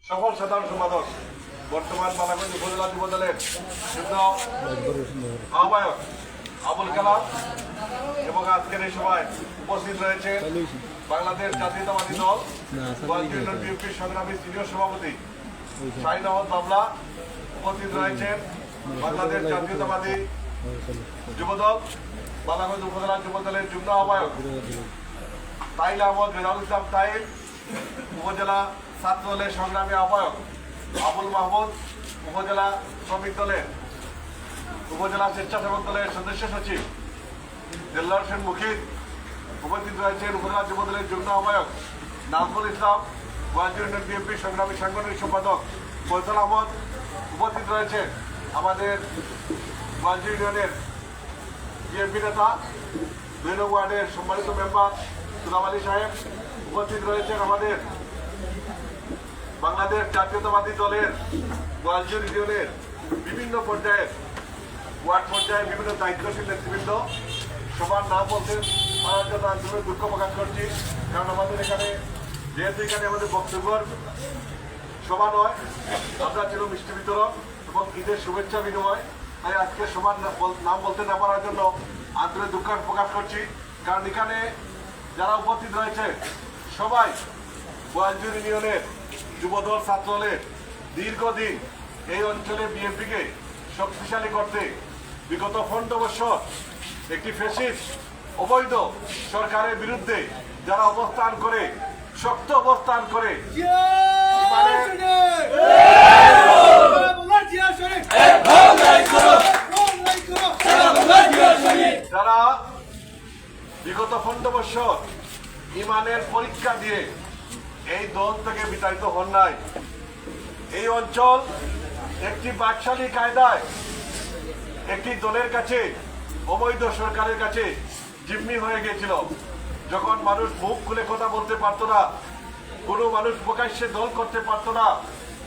সফল সাধারণ সম্পাদক বর্তমান বালাগঞ্জ উপজেলা যুবদলের যুগ্ম আহ্বায়ক আবুল কালাম এবং আজকের এই সভায় উপস্থিত রয়েছে বাংলাদেশ জাতীয়তাবাদী দল বিএনপির সংগ্রামী সিনিয়র সভাপতি শাহিন আহমদ বাবলা, উপস্থিত রয়েছেন বাংলাদেশ জাতীয়তাবাদী যুবদল বালাগঞ্জ উপজেলা যুবদলের যুগ্ম আহ্বায়ক তাইল আহমদ, বেলাল ইসলাম তাইল, উপজেলা ছাত্র দলের সংগ্রামী আহ্বায়ক আবুল মাহমুদ, উপজেলা শ্রমিক দলের উপজেলা স্বেচ্ছাসেবক দলের সদস্য সচিব দেলোয়ার হোসেন মুখিদ, উপস্থিত রয়েছেন উপজেলা যুবদলের যুগ্ম আহ্বায়ক নাজমুল ইসলাম, গোয়ালজুর ইউনিয়ন বিএনপির সংগ্রামী সাংগঠনিক সম্পাদক ফয়সাল আহমদ, উপস্থিত রয়েছেন আমাদের গোয়ালজুর ইউনিয়নের বিএনপি নেতা ২ নং ওয়ার্ডের সম্মানিত মেম্বার সুলাম আলী সাহেব, উপস্থিত রয়েছেন আমাদের বাংলাদেশ জাতীয়তাবাদী দলের গোয়ালজুর ইউনিয়নের বিভিন্ন পর্যায়ের ওয়ার্ড পর্যায়ে বিভিন্ন দায়িত্বশীল নেতৃবৃন্দ। সবার নাম বলতে পারার জন্য আন্তরিক দুঃখ প্রকাশ করছি, কারণ আমাদের এখানে যেহেতু এখানে আমাদের বক্তব্যের সভা নয়, আমরা ছিল মিষ্টি বিতরণ এবং ঈদের শুভেচ্ছা বিনিময়, তাই আজকে সবার নাম বলতে না পারার জন্য আন্তরিক দুঃখ প্রকাশ করছি। কারণ এখানে যারা উপস্থিত রয়েছে সবাই গোয়ালজুর ইউনিয়নের যুবদল ছাত্রদলের দীর্ঘদিন এই অঞ্চলে বিএনপিকে শক্তিশালী করতে বিগত 15 বছর একটি ফ্যাসিস্ট অবৈধ সরকারের বিরুদ্ধে যারা অবস্থান করে শক্ত অবস্থান করে যারা বিগত 15 বছর ইমানের পরীক্ষা দিয়ে এই দল থেকে বিতাড়িত হন নাই। এই অঞ্চল একটি বাকশালী কায়দায় একটি দলের কাছে অবৈধ সরকারের কাছে জিম্মি হয়ে গিয়েছিল। যখন মানুষ মুখ খুলে কথা বলতে পারতো না, কোনো মানুষ প্রকাশ্যে দল করতে পারতো না,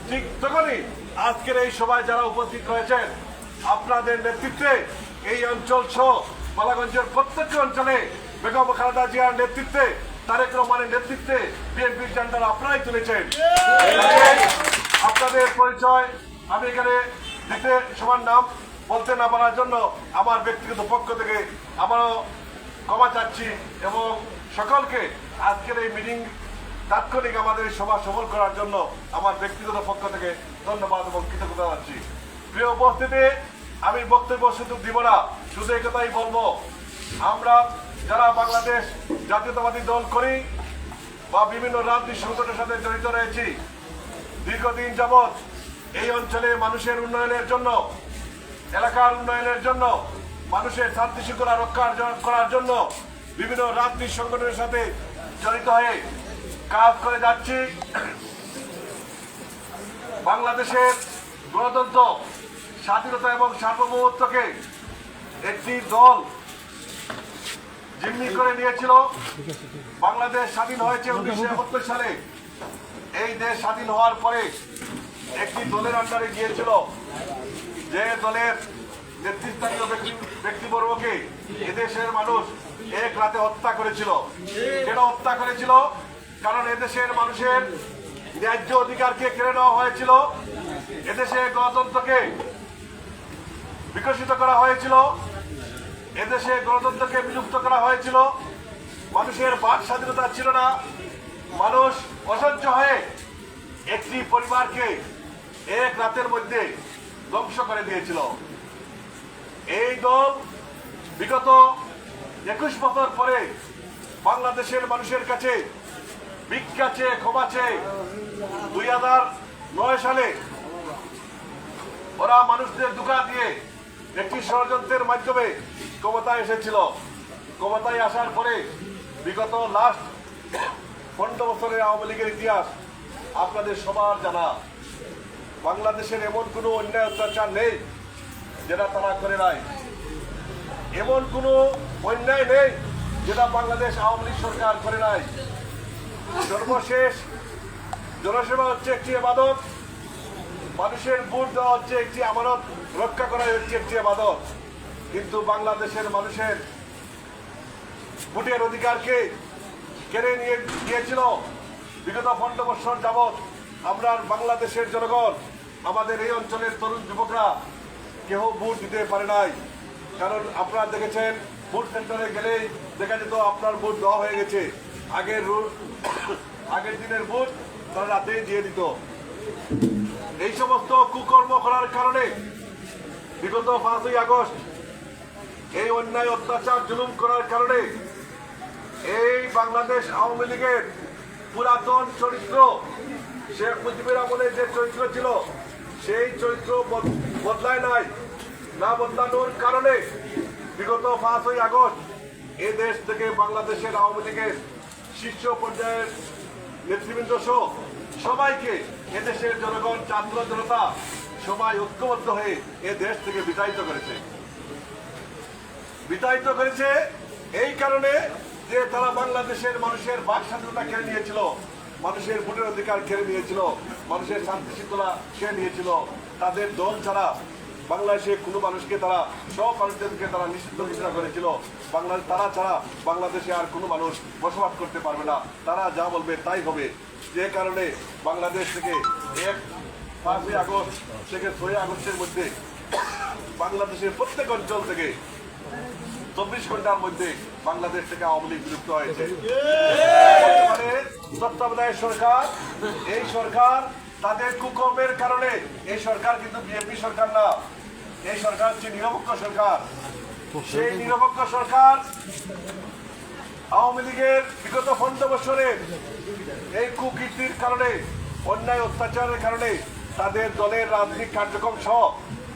ঠিক তখনই আজকের এই সভায় যারা উপস্থিত হয়েছেন আপনাদের নেতৃত্বে এই অঞ্চল সহ বালাগঞ্জের প্রত্যেকটি অঞ্চলে বেগম খালেদা জিয়ার নেতৃত্বে, তারেক রহমানের নেতৃত্বে বিএনপির ঝান্ডা আপনারাই তুলেছেন। আপনাদের পরিচয় আমি এখানে দিতে সবার নাম বলতে না পারার জন্য আমার ব্যক্তিগত পক্ষ থেকে আমারও ক্ষমা চাচ্ছি এবং সকলকে আজকের এই মিটিং তাৎক্ষণিক আমাদের এই সভা সফল করার জন্য আমার ব্যক্তিগত পক্ষ থেকে ধন্যবাদ এবং কৃতজ্ঞতা জানাচ্ছি। প্রিয় উপস্থিতি, আমি বক্তব্য সুযোগ দিব না, শুধু এই কথাই বলবো, আমরা যারা বাংলাদেশ জাতীয়তাবাদী দল করি বা বিভিন্ন রাজনৈতিক সংগঠনের সাথে জড়িত রয়েছি, দীর্ঘদিন যাবৎ এই অঞ্চলে মানুষের উন্নয়নের জন্য, এলাকার উন্নয়নের জন্য, মানুষের শান্তি শৃঙ্খলা রক্ষা করার জন্য বিভিন্ন রাজনৈতিক সংগঠনের সাথে জড়িত হয়ে কাজ করে যাচ্ছি। বাংলাদেশের গণতন্ত্র, স্বাধীনতা এবং সার্বভৌমত্বকে একটি দল জিম্মি করে নিয়েছিল। বাংলাদেশ স্বাধীন হয়েছে 1971 সালে। এই দেশ স্বাধীন হওয়ার পরে একটি দলের আন্ডারে গিয়েছিল, যে দলের নেতৃস্থানীয় ব্যক্তিবর্গকে এদেশের মানুষ এক রাতে হত্যা করেছিল। কেন হত্যা করেছিল? কারণ এদেশের মানুষের ন্যায্য অধিকারকে কেড়ে নেওয়া হয়েছিল, এদেশে গণতন্ত্রকে বিকশিত করা হয়েছিল, এদেশে গণতন্ত্রকে বিলুপ্ত করা হয়েছিল, মানুষের বাক স্বাধীনতা ছিল না। মানুষ অসহ্য হয়ে একটি পরিবারকে এক রাতের মধ্যে ধ্বংস করে দিয়েছিল। এই দল বিগত 21 বছর পরে বাংলাদেশের মানুষের কাছে ভিক্ষা চেয়ে, ক্ষমা চেয়ে 2009 সালে ওরা মানুষদের ধোঁকা দিয়ে একটি ষড়যন্ত্রের মাধ্যমে ক্ষমতায় এসেছিল। ক্ষমতায় আসার পরে বিগত লাস্ট 15 বছরের আওয়ামী লীগের ইতিহাস আপনাদের সবার জানা। বাংলাদেশের এমন কোনো অন্যায় অত্যাচার নেই যেটা তারা করে নাই, এমন কোনো অন্যায় নেই যেটা বাংলাদেশ আওয়ামী লীগ সরকার করে নাই। সর্বশেষ জনসেবা হচ্ছে একটি ইবাদত, মানুষের ভোট দেওয়া হচ্ছে একটি আমানত, রক্ষা করা হচ্ছে একটি ইবাদত। কিন্তু বাংলাদেশের মানুষের ভোটের অধিকারকে কেড়ে নিয়ে গিয়েছিল বিগত 15 বছর যাবৎ আমরা বাংলাদেশের জনগণ, আমাদের এই অঞ্চলের তরুণ যুবকরা কেউ ভোট দিতে পারে নাই। কারণ আপনারা দেখেছেন ভোট সেন্টারে গেলেই দেখা যেত আপনার ভোট দেওয়া হয়ে গেছে। আগের দিনের ভোট তারা রাতে দিয়ে দিত। এই সমস্ত কুকর্ম করার কারণে বিগত 5ই আগস্ট এই অন্যায় অত্যাচার জুলুম করার কারণে এই বাংলাদেশ আওয়ামী লীগের পুরাতন চরিত্র, শেখ মুজিবের আমলে যে চরিত্র ছিল সেই চরিত্র বদলায় নাই। না বদলানোর কারণে বিগত 5ই আগস্ট এই দেশ থেকে বাংলাদেশের আওয়ামী লীগের শীর্ষ পর্যায়ের নেতৃবৃন্দ সহ সবাইকে এদেশের জনগণ, ছাত্র জনতা সবাই ঐক্যবদ্ধ হয়ে এ দেশ থেকে বিতাড়িত করেছে এই কারণে যে তারা বাংলাদেশের মানুষের বাক স্বাধীনতা কেড়ে নিয়েছিল, মানুষের ভোটের অধিকার কেড়ে নিয়েছিল, মানুষের শান্তি শৃঙ্খলা কেড়ে নিয়েছিল। তাদের দল ছাড়া বাংলাদেশে কোনো মানুষকে তারা, সব মানুষদেরকে তারা নিষিদ্ধ ঘোষণা করেছিল। তারা ছাড়া বাংলাদেশে আর কোনো মানুষ বসবাস করতে পারবে না, তারা যা বলবে তাই হবে। যে কারণে বাংলাদেশ থেকে 5ই আগস্ট থেকে 6ই আগস্টের মধ্যে বাংলাদেশের প্রত্যেক অঞ্চল থেকে 24 ঘন্টার মধ্যে বাংলাদেশ থেকে আওয়ামী লীগ বিলুপ্ত হয়েছে। বর্তমানে তত্ত্বাবধায়ক সরকার, এই সরকার তাদের কুকর্মের কারণে, এই সরকার কিন্তু বিএনপি সরকার না, এই সরকার হচ্ছে নিরপেক্ষ সরকার। সেই নিরপেক্ষ সরকার আওয়ামী লীগের বিগত 15 বছরের এই কুকীর্তির কারণে, অন্যায় অত্যাচারের কারণে তাদের দলের রাজনৈতিক কার্যক্রম সহ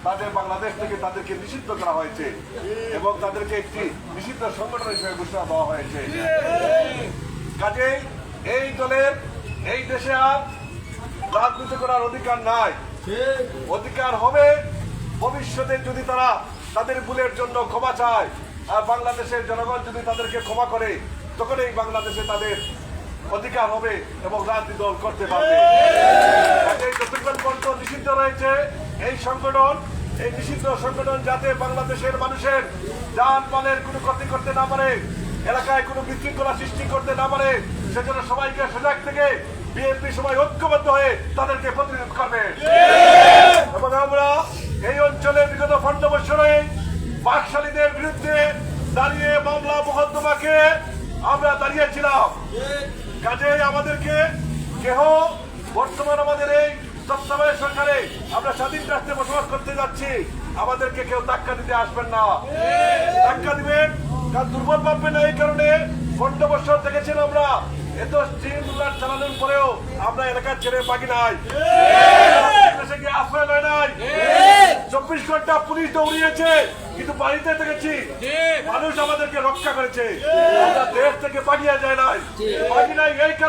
তাদের বাংলাদেশ থেকে তাদেরকে নিষিদ্ধ করা হয়েছে এবং তাদেরকে একটি নিষিদ্ধ সংগঠন হিসেবে ঘোষণা দেওয়া হয়েছে। কাজেই এই দলের এই দেশে আর রাজনীতি করার অধিকার নাই। অধিকার হবে ভবিষ্যতে যদি তারা তাদের ভুলের জন্য ক্ষমা চায় আর বাংলাদেশের জনগণ যদি তাদেরকে ক্ষমা করে, তখন এই বাংলাদেশে তাদের অধিকার হবে এবং রাজনীতি দল করতে পারবে। যতক্ষণ পর্যন্ত নিষিদ্ধ রয়েছে এই সংগঠন, এই নিষিদ্ধ সংগঠন যাতে বাংলাদেশের মানুষের যান মালের কোনো ক্ষতি করতে না পারে, এলাকায় কোনো বিশৃঙ্খলা সৃষ্টি করতে না পারে, সেজন্য সবাইকে সজাগ থেকে বিএনপি সবাই ঐক্যবদ্ধ হয়ে তাদেরকে প্রতিরোধ করবে। এবং আমরা এই অঞ্চলে বিগত 15 বছরে বাকশালীদের বিরুদ্ধে দাঁড়িয়ে মামলা মোকদ্দমাকে আমরা দাঁড়িয়েছিলাম। কাজেই আমাদেরকে কেহ বর্তমান আমাদের এই তত্ত্বাবধায়ক সরকারে আমরা স্বাধীন রাষ্ট্রে বসবাস করতে যাচ্ছি, আমাদেরকে কেউ ধাক্কা দিতে আসবেন না। ধাক্কা দিবেন কারণ দুর্বল ভাববেন না। এই কারণে 15 বছর দেখেছেন আমরা এত চিন্তার চালানোর পরেও আমরা এলাকা ছেড়ে বাকি নাই, আশ্রয় নেয় নাই। 24 ঘন্টা পুলিশ দৌড়িয়েছে কিন্তু বাড়িতে দেখেছি মানুষ আমাদেরকে রক্ষা করেছে। আমরা দেশ থেকে পাঠিয়ে যায় নাই, এই কারণে